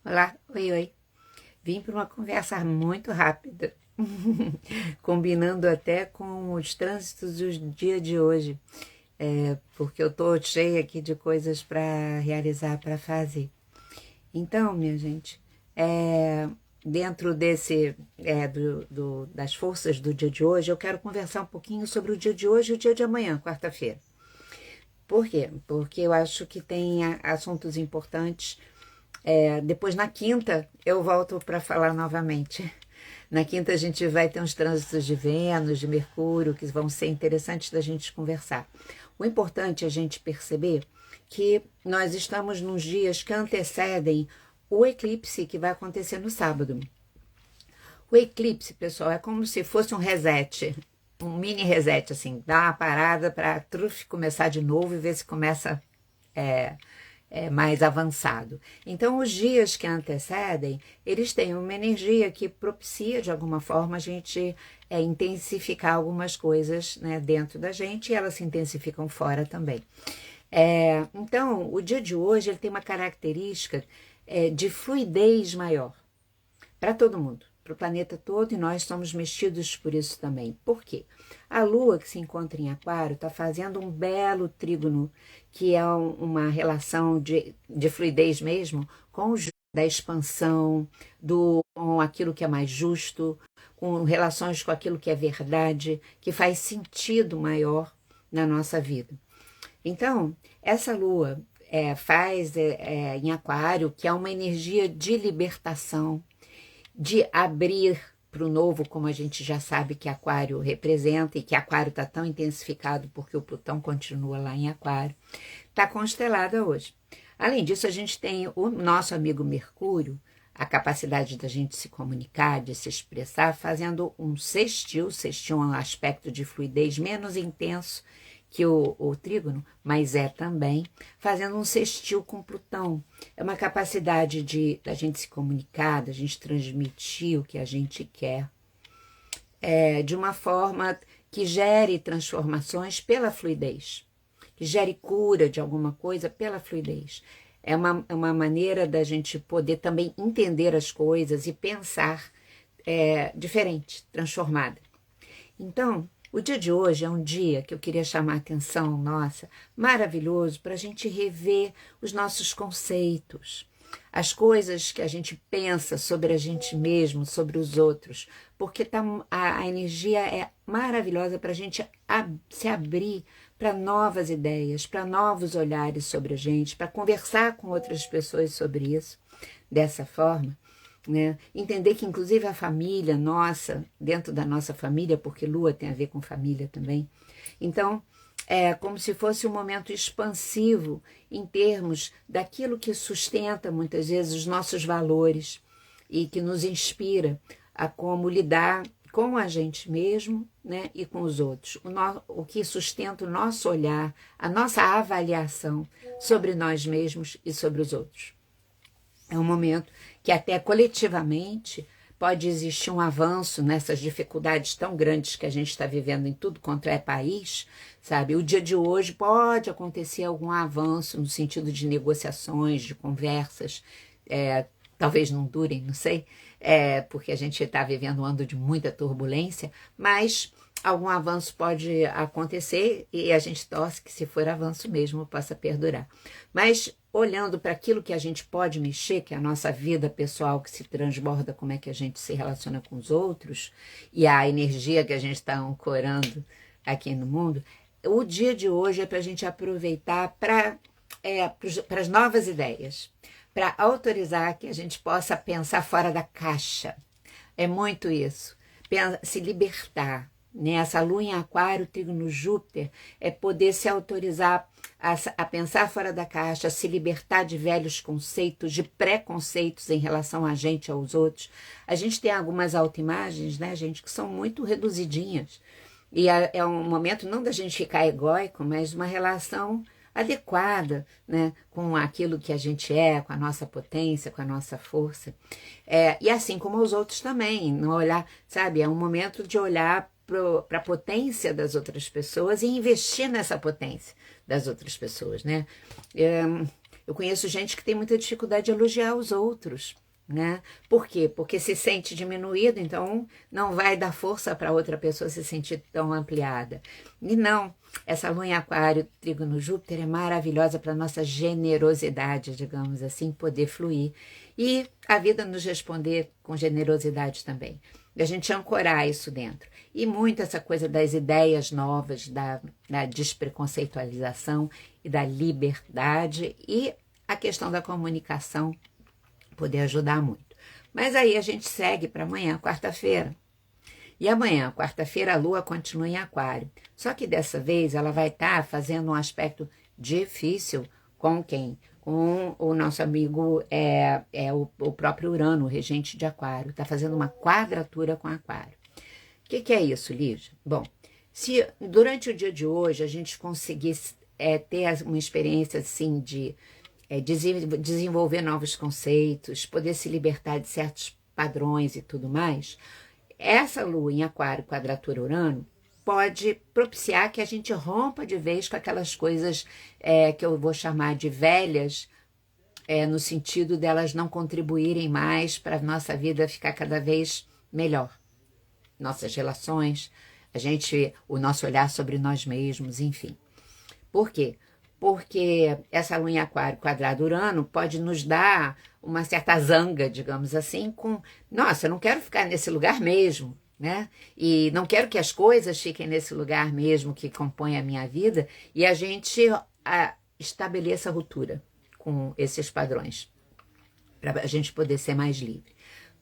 Olá, oi, oi. Vim para uma conversa muito rápida, combinando até com os trânsitos do dia de hoje, porque eu estou cheia aqui de coisas para realizar, para fazer. Então, minha gente, dentro das forças do dia de hoje, eu quero conversar um pouquinho sobre o dia de hoje e o dia de amanhã, quarta-feira. Por quê? Porque eu acho que tem assuntos importantes. Depois, na quinta, eu volto para falar novamente. Na quinta, a gente vai ter uns trânsitos de Vênus, de Mercúrio, que vão ser interessantes da gente conversar. O importante é a gente perceber que nós estamos nos dias que antecedem o eclipse que vai acontecer no sábado. O eclipse, pessoal, é como se fosse um reset, um mini reset, assim, dá uma parada para começar de novo e ver se começa é, mais avançado. Então, os dias que antecedem, eles têm uma energia que propicia, de alguma forma, a gente intensificar algumas coisas, né, dentro da gente, e elas se intensificam fora também. Então, o dia de hoje ele tem uma característica de fluidez maior para todo mundo, para o planeta todo, e nós somos mexidos por isso também. Por quê? A Lua, que se encontra em Aquário, está fazendo um belo trígono, que é uma relação de fluidez mesmo, com o da expansão, com aquilo que é mais justo, com relações com aquilo que é verdade, que faz sentido maior na nossa vida. Então, essa Lua faz em Aquário, que é uma energia de libertação, de abrir para o novo, como a gente já sabe que Aquário representa, e que Aquário está tão intensificado porque o Plutão continua lá em Aquário, está constelada hoje. Além disso, a gente tem o nosso amigo Mercúrio, a capacidade da gente se comunicar, de se expressar, fazendo um sextil. Sextil é um aspecto de fluidez menos intenso que o trígono, mas é também fazendo um sextil com Plutão. É uma capacidade da gente se comunicar, da gente transmitir o que a gente quer, de uma forma que gere transformações pela fluidez, que gere cura de alguma coisa pela fluidez. É uma maneira da gente poder também entender as coisas e pensar diferente, transformada. Então, o dia de hoje é um dia que eu queria chamar a atenção, nossa, maravilhoso, para a gente rever os nossos conceitos, as coisas que a gente pensa sobre a gente mesmo, sobre os outros, porque a energia é maravilhosa para a gente se abrir para novas ideias, para novos olhares sobre a gente, para conversar com outras pessoas sobre isso, dessa forma. Né? Entender que inclusive a família nossa, dentro da nossa família, porque Lua tem a ver com família também, então é como se fosse um momento expansivo em termos daquilo que sustenta muitas vezes os nossos valores e que nos inspira a como lidar com a gente mesmo, né, e com os outros, o que sustenta o nosso olhar, a nossa avaliação sobre nós mesmos e sobre os outros. É um momento que até coletivamente pode existir um avanço nessas dificuldades tão grandes que a gente está vivendo em tudo quanto é país, sabe? O dia de hoje pode acontecer algum avanço no sentido de negociações, de conversas, talvez não durem, não sei, porque a gente está vivendo um ano de muita turbulência, mas algum avanço pode acontecer e a gente torce que, se for avanço mesmo, possa perdurar. Mas olhando para aquilo que a gente pode mexer, que é a nossa vida pessoal, que se transborda, como é que a gente se relaciona com os outros, e a energia que a gente está ancorando aqui no mundo, o dia de hoje é para a gente aproveitar para as novas ideias, para autorizar que a gente possa pensar fora da caixa. É muito isso. Se libertar. Né? Essa lua em Aquário, trígono Júpiter, é poder se autorizar a pensar fora da caixa, a se libertar de velhos conceitos, de preconceitos em relação a gente e aos outros. A gente tem algumas autoimagens, né, gente, que são muito reduzidinhas. E é um momento não da gente ficar egóico, mas uma relação adequada, né, com aquilo que a gente é, com a nossa potência, com a nossa força. E assim como os outros também, não olhar, sabe, é um momento de olhar para a potência das outras pessoas e investir nessa potência das outras pessoas, né? Eu Eu conheço gente que tem muita dificuldade de elogiar os outros, né? Por quê? Porque se sente diminuído, então não vai dar força para outra pessoa se sentir tão ampliada. E não, essa lua em Aquário, Trígono Júpiter é maravilhosa para nossa generosidade, digamos assim, poder fluir. E a vida nos responder com generosidade também. E a gente ancorar isso dentro. E muito essa coisa das ideias novas, da despreconceitualização e da liberdade e a questão da comunicação poder ajudar muito. Mas aí a gente segue para amanhã, quarta-feira. E amanhã, quarta-feira, a Lua continua em Aquário. Só que dessa vez ela vai estar fazendo um aspecto difícil com quem? Com o nosso amigo, o próprio Urano, o regente de Aquário. Está fazendo uma quadratura com Aquário. O que é isso, Lígia? Bom, se durante o dia de hoje a gente conseguir ter uma experiência assim de desenvolver novos conceitos, poder se libertar de certos padrões e tudo mais, essa lua em Aquário, quadratura Urano, pode propiciar que a gente rompa de vez com aquelas coisas que eu vou chamar de velhas, no sentido delas não contribuírem mais para a nossa vida ficar cada vez melhor. Nossas relações, o nosso olhar sobre nós mesmos, enfim. Por quê? Porque essa lua em Aquário quadrado Urano pode nos dar uma certa zanga, digamos assim, nossa, eu não quero ficar nesse lugar mesmo, né? E não quero que as coisas fiquem nesse lugar mesmo que compõe a minha vida, e a gente estabeleça a ruptura com esses padrões, para a gente poder ser mais livre.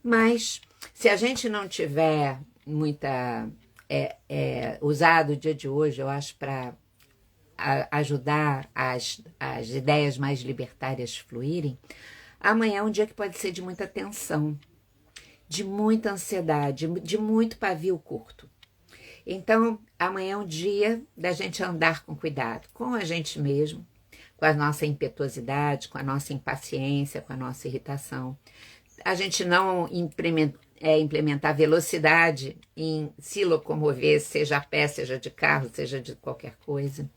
Mas, se a gente não tiver usado o dia de hoje, eu acho, para ajudar as ideias mais libertárias fluírem, amanhã é um dia que pode ser de muita tensão, de muita ansiedade, de muito pavio curto. Então, amanhã é um dia da gente andar com cuidado, com a gente mesmo, com a nossa impetuosidade, com a nossa impaciência, com a nossa irritação. A gente não implementar velocidade em se locomover, seja a pé, seja de carro, seja de qualquer coisa.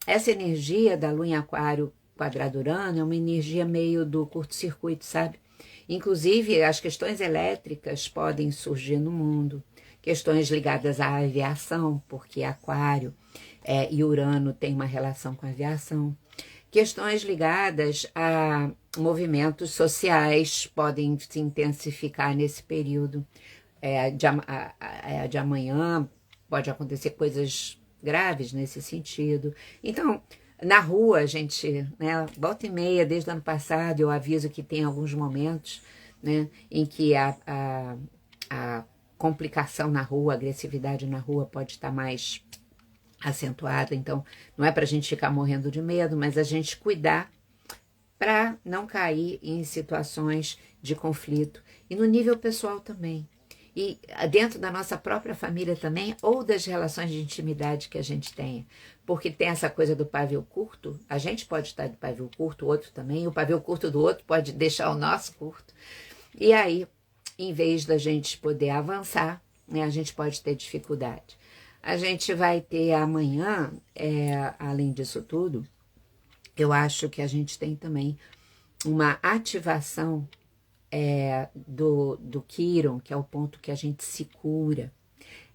Essa energia da Lua em Aquário quadrado Urano é uma energia meio do curto-circuito, sabe? Inclusive, as questões elétricas podem surgir no mundo, questões ligadas à aviação, porque Aquário e Urano tem uma relação com a aviação. Questões ligadas a movimentos sociais podem se intensificar nesse período. De amanhã pode acontecer coisas graves nesse sentido. Então, na rua, a gente, né, volta e meia, desde o ano passado, eu aviso que tem alguns momentos, né, em que a complicação na rua, a agressividade na rua pode estar mais acentuada. Então, não é para a gente ficar morrendo de medo, mas a gente cuidar para não cair em situações de conflito. E no nível pessoal também. E dentro da nossa própria família também, ou das relações de intimidade que a gente tenha. Porque tem essa coisa do pavio curto, a gente pode estar de pavio curto, o outro também, e o pavio curto do outro pode deixar o nosso curto. E aí, em vez da gente poder avançar, né, a gente pode ter dificuldade. A gente vai ter amanhã, além disso tudo, eu acho que a gente tem também uma ativação do Quirón, que é o ponto que a gente se cura.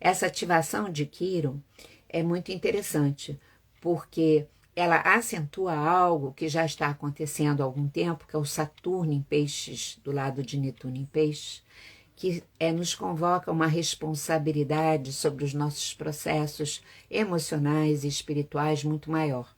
Essa ativação de Quirón é muito interessante, porque ela acentua algo que já está acontecendo há algum tempo, que é o Saturno em Peixes, do lado de Netuno em Peixes, que nos convoca uma responsabilidade sobre os nossos processos emocionais e espirituais muito maior.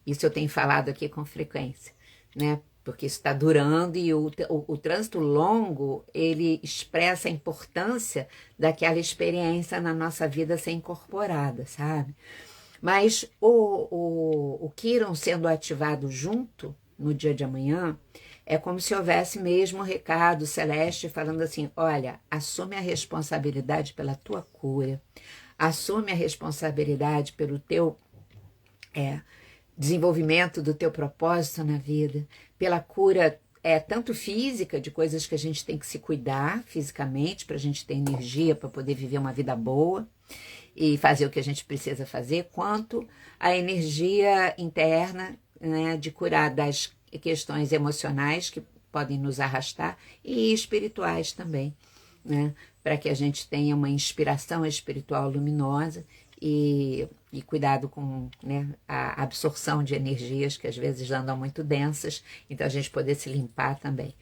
Isso eu tenho falado aqui com frequência, né? Porque isso está durando e o trânsito longo, ele expressa a importância daquela experiência na nossa vida ser incorporada, sabe? Mas o Quirón sendo ativado junto no dia de amanhã, é como se houvesse mesmo um recado celeste falando assim, olha, assume a responsabilidade pela tua cura, assume a responsabilidade pelo teu desenvolvimento do teu propósito na vida, pela cura tanto física, de coisas que a gente tem que se cuidar fisicamente, para a gente ter energia, para poder viver uma vida boa e fazer o que a gente precisa fazer, quanto a energia interna né, de curar das questões emocionais que podem nos arrastar e espirituais também, né, para que a gente tenha uma inspiração espiritual luminosa e cuidado com, né, a absorção de energias que às vezes andam muito densas, então a gente poder se limpar também.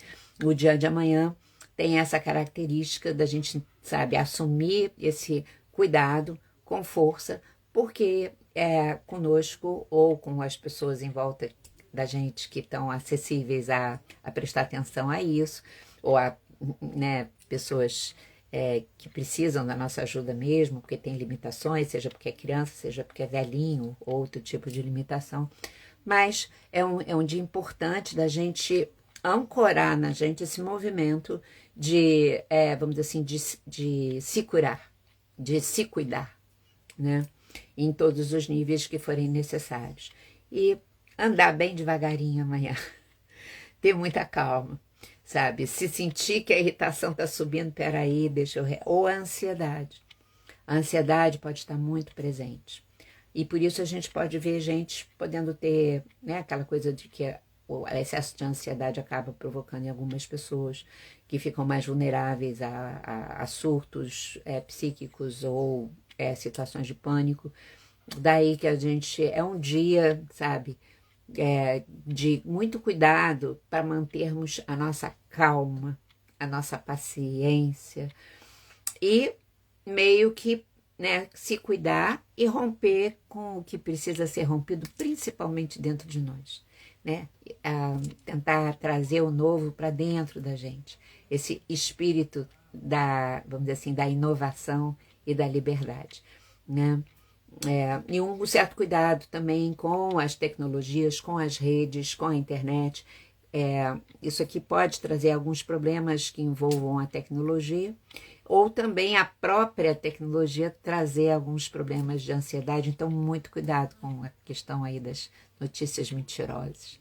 O dia de amanhã tem essa característica da gente, sabe, assumir esse cuidado com força, porque é conosco ou com as pessoas em volta da gente que estão acessíveis a prestar atenção a isso, ou a, né, pessoas que precisam da nossa ajuda mesmo, porque tem limitações, seja porque é criança, seja porque é velhinho, outro tipo de limitação. Mas é um dia importante da gente ancorar na gente esse movimento de, vamos dizer assim, de se curar, de se cuidar, né? Em todos os níveis que forem necessários. E andar bem devagarinho amanhã, ter muita calma, sabe? Se sentir que a irritação está subindo, peraí, deixa eu... Ou a ansiedade. A ansiedade pode estar muito presente. E por isso a gente pode ver gente podendo ter, né, aquela coisa de que o excesso de ansiedade acaba provocando em algumas pessoas que ficam mais vulneráveis a surtos psíquicos ou situações de pânico. Daí que a gente... É um dia, sabe, de muito cuidado para mantermos a nossa calma, a nossa paciência e meio que, né, se cuidar e romper com o que precisa ser rompido, principalmente dentro de nós, né? Tentar trazer o novo para dentro da gente, esse espírito da, vamos dizer assim, da inovação e da liberdade, né? E um certo cuidado também com as tecnologias, com as redes, com a internet. Isso aqui pode trazer alguns problemas que envolvam a tecnologia, ou também a própria tecnologia trazer alguns problemas de ansiedade. Então, muito cuidado com a questão aí das notícias mentirosas.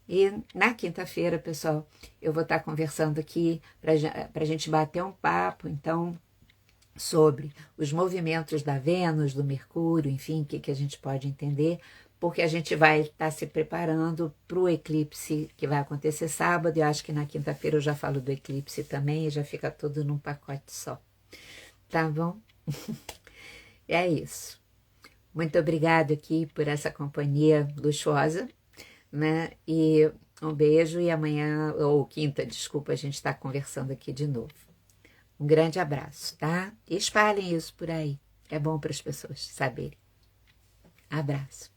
E na quinta-feira, pessoal, eu vou estar conversando aqui para a gente bater um papo, então, sobre os movimentos da Vênus, do Mercúrio, enfim, o que a gente pode entender, porque a gente vai estar se preparando para o eclipse que vai acontecer sábado, e acho que na quinta-feira eu já falo do eclipse também, e já fica tudo num pacote só. Tá bom? É isso. Muito obrigada aqui por essa companhia luxuosa, né? E um beijo, e amanhã, ou quinta, desculpa, a gente está conversando aqui de novo. Um grande abraço, tá? E espalhem isso por aí. É bom para as pessoas saberem. Abraço.